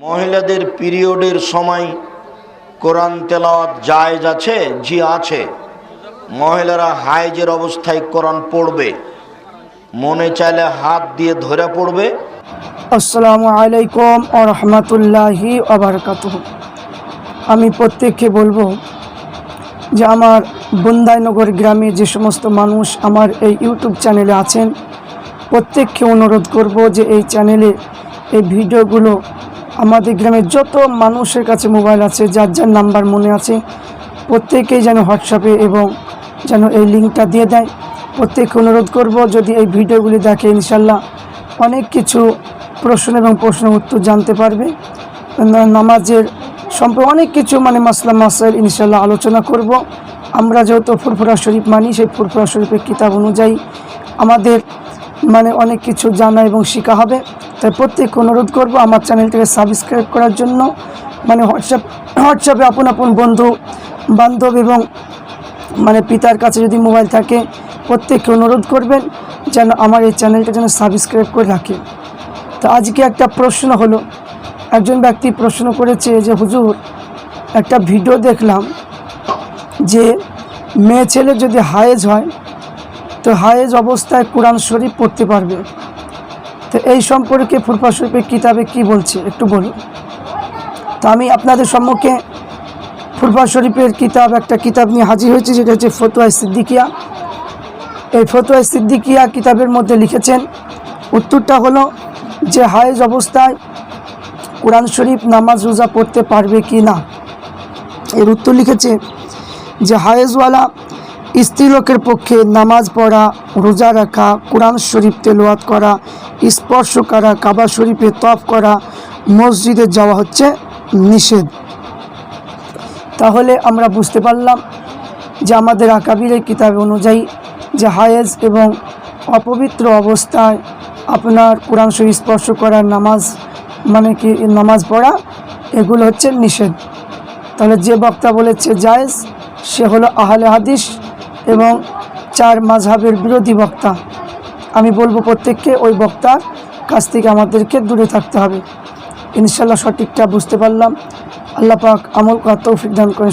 মহিলাদের পিরিয়ডের সময় কোরআন তেলাওয়াত জায়েজ আছে? জি আছে। মহিলারা হায়েজের অবস্থায় কোরআন পড়বে, মনে চাইলে হাত দিয়ে ধরে পড়বে। আসসালামু আলাইকুম ওয়া রাহমাতুল্লাহি ওয়া বারাকাতুহু। আমি প্রত্যেককে বলবো যে আমার বন্দাইনগর গ্রামে যে সমস্ত মানুষ আমার এই ইউটিউব চ্যানেলে আছেন, প্রত্যেককে অনুরোধ করব যে এই চ্যানেলে এই ভিডিওগুলো আমাদের গ্রামের যত মানুষের কাছে মোবাইল আছে, যার যার নাম্বার মনে আছে, প্রত্যেকেই যেন হোয়াটসঅ্যাপে এবং যেন এই লিঙ্কটা দিয়ে দেয়। প্রত্যেককে অনুরোধ করব, যদি এই ভিডিওগুলি দেখে ইনশাল্লাহ অনেক কিছু প্রশ্ন এবং প্রশ্ন উত্তর জানতে পারবে। নামাজের সম্পর্কে অনেক কিছু মাসলা মাসাইল ইনশাল্লাহ আলোচনা করব। আমরা যেহেতু ফুরফুরা শরীফ মানি, সেই ফুরফুরা শরীফের কিতাব অনুযায়ী আমাদের অনেক কিছু জানা এবং শেখা হবে। তাই প্রত্যেককে অনুরোধ করব আমার চ্যানেলটিকে সাবস্ক্রাইব করার জন্য। হোয়াটসঅ্যাপে আপন বন্ধু বান্ধব এবং পিতার কাছে যদি মোবাইল থাকে, প্রত্যেককে অনুরোধ করবেন যেন আমার এই চ্যানেলটা যেন সাবস্ক্রাইব করে রাখে। তো আজকে একটা প্রশ্ন হলো, একজন ব্যক্তি প্রশ্ন করেছে যে হুজুর, একটা ভিডিও দেখলাম যে মেয়ে ছেলে যদি হায়েজ হয় তো হায়েজ অবস্থায় কোরআন শরীফ পড়তে পারবে। তো এই সম্পর্কে ফুরফুরা শরীফের কিতাবে কি বলছে একটু বলুন। তো আমি আপনাদের সম্মুখে ফুরফুরা শরীফের একটা কিতাব নিয়ে হাজির হয়েছি, যেটা হচ্ছে ফতোয়া সিদ্দিকিয়া। এই ফতোয়া সিদ্দিকিয়া কিতাবের মধ্যে লিখেছেন, উত্তরটা হলো যে হায়েজ অবস্থায় কোরআন শরীফ নামাজ রোজা পড়তে পারবে কি না। এর উত্তর লিখেছে যে হায়েজওয়ালা স্ত্রীলোকের পক্ষে নামাজ পড়া, রোজা রাখা, কোরআন শরীফ তেলাওয়াত করা, স্পর্শ করা, কাবা শরীফে তওয়াফ করা, মসজিদে যাওয়া হচ্ছে নিষেধ। তাহলে আমরা বুঝতে পারলাম যে আমাদের আকাবিরের কিতাব অনুযায়ী যে হায়েজ এবং অপবিত্র অবস্থায় আপনার কোরআন শরীফ স্পর্শ করা, নামাজ নামাজ পড়া, এগুলো হচ্ছে নিষেধ। তাহলে যে বক্তা বলেছে জায়েজ, সে হলো আহলে হাদিস এবং 4 মাযহাবের বিরোধী বক্তা। আমি বলবো প্রত্যেককে ওই বক্তার কাছ থেকে আমাদেরকে দূরে থাকতে হবে। ইনশাল্লাহ সঠিকটা বুঝতে পারলাম। আল্লাহ পাক আমল করার তৌফিক দান করেন।